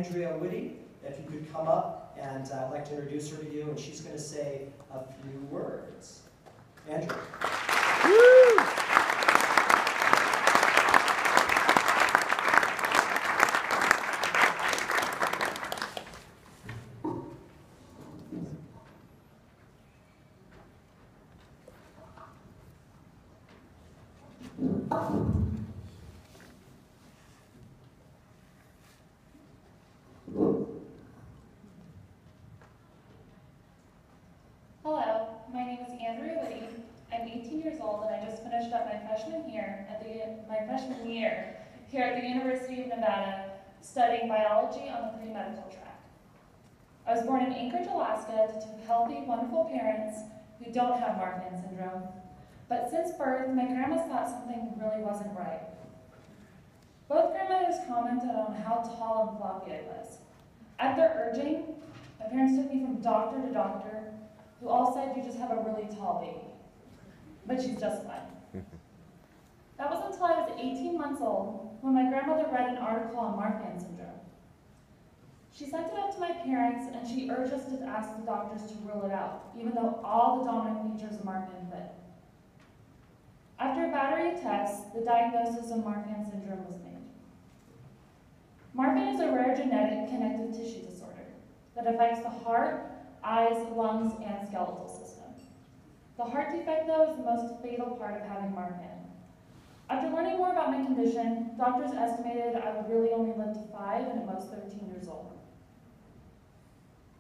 Andrea Witte, if you could come up, and I'd like to introduce her to you, and she's going to say a few words. Andrea. Woo! Hello, my name is Andrea Witte. I'm 18 years old and I just finished up my freshman year here at the University of Nevada studying biology on the pre-medical track. I was born in Anchorage, Alaska to two healthy, wonderful parents who don't have Marfan syndrome. But since birth, my grandmas thought something really wasn't right. Both grandmothers commented on how tall and floppy I was. At their urging, my parents took me from doctor to doctor, who all said you just have a really tall baby. But she's just fine. That was until I was 18 months old when my grandmother read an article on Marfan syndrome. She sent it up to my parents and she urged us to ask the doctors to rule it out, even though all the dominant features of Marfan fit. After a battery of tests, the diagnosis of Marfan syndrome was made. Marfan is a rare genetic connective tissue disorder that affects the heart, eyes, lungs, and skeletal system. The heart defect, though, is the most fatal part of having Marfan. After learning more about my condition, doctors estimated I would really only live to 5 and at most 13 years old,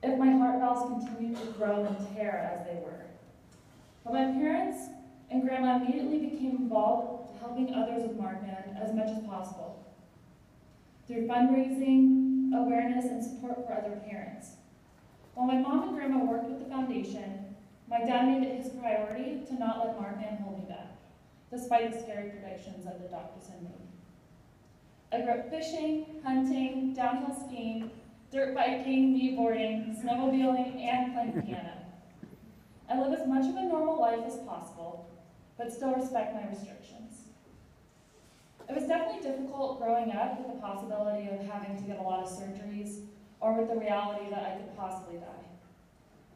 if my heart valves continued to grow and tear as they were. But my parents and grandma immediately became involved helping others with Marfan as much as possible, through fundraising, awareness, and support for other parents. While my mom and grandma worked with the foundation, my dad made it his priority to not let Marfan hold me back, despite the scary predictions that the doctors had made. I grew up fishing, hunting, downhill skiing, dirt biking, skateboarding, snowmobiling, and playing piano. I live as much of a normal life as possible, but still respect my restrictions. It was definitely difficult growing up with the possibility of having to get a lot of surgeries, or with the reality that I could possibly die.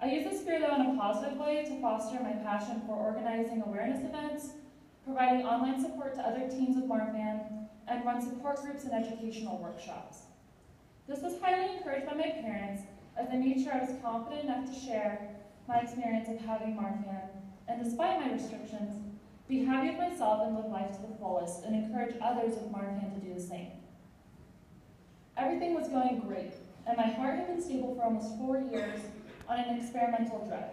I use this fear, though, in a positive way to foster my passion for organizing awareness events, providing online support to other teens with Marfan, and run support groups and educational workshops. This was highly encouraged by my parents, as they made sure I was confident enough to share my experience of having Marfan, and despite my restrictions, be happy with myself and live life to the fullest, and encourage others with Marfan to do the same. Everything was going great, and my heart had been stable for almost 4 years on an experimental drug.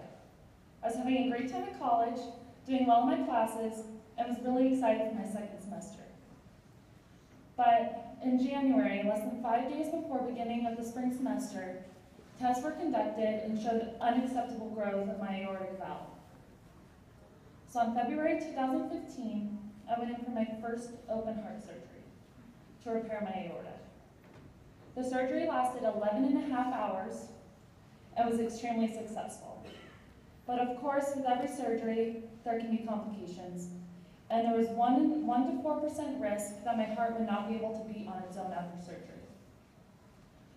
I was having a great time at college, doing well in my classes, and was really excited for my second semester. But in January, less than 5 days before beginning of the spring semester, tests were conducted and showed unacceptable growth of my aortic valve. So in February 2015, I went in for my first open heart surgery to repair my aorta. The surgery lasted 11.5 hours and was extremely successful. But of course, with every surgery, there can be complications, and there was 1 to 4% risk that my heart would not be able to beat on its own after surgery.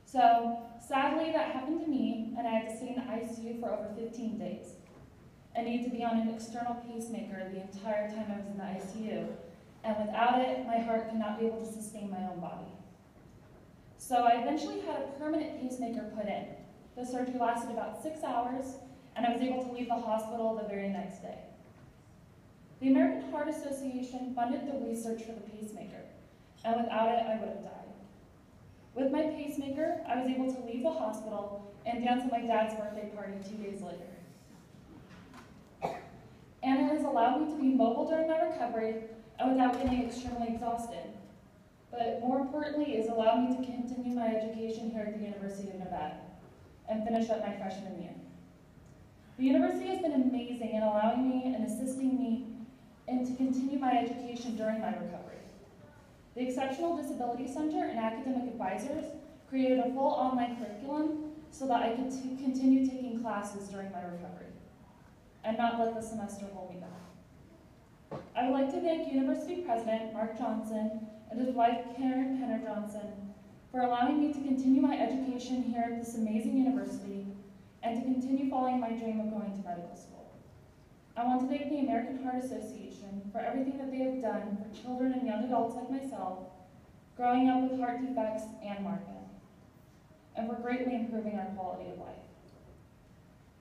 So sadly, that happened to me, and I had to stay in the ICU for over 15 days. I needed to be on an external pacemaker the entire time I was in the ICU, and without it, my heart could not be able to sustain my own body. So I eventually had a permanent pacemaker put in. The surgery lasted about 6 hours, and I was able to leave the hospital the very next day. The American Heart Association funded the research for the pacemaker, and without it, I would have died. With my pacemaker, I was able to leave the hospital and dance at my dad's birthday party 2 days later. And it has allowed me to be mobile during my recovery and without getting extremely exhausted. But more importantly, it's allowed me to continue my education here at the University of Nevada and finish up my freshman year. The university has been amazing in allowing me and assisting me and to continue my education during my recovery. The Exceptional Disability Center and academic advisors created a full online curriculum so that I could continue taking classes during my recovery and not let the semester hold me back. I would like to thank University President Mark Johnson and his wife Karen Penner Johnson for allowing me to continue my education here at this amazing university and to continue following my dream of going to medical school. I want to thank the American Heart Association for everything that they have done for children and young adults like myself growing up with heart defects and Marfan, and for greatly improving our quality of life.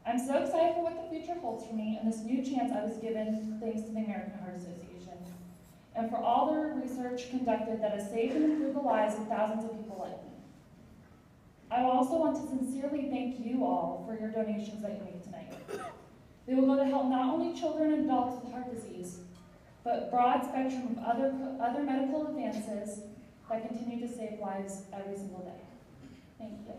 I'm so excited for what the future holds for me and this new chance I was given thanks to the American Heart Association, and for all the research conducted that has saved and improved the lives of thousands of people like me. I also want to sincerely thank you all for your donations that you make tonight. They will go to help not only children and adults with heart disease, but broad spectrum of other medical advances that continue to save lives every single day. Thank you.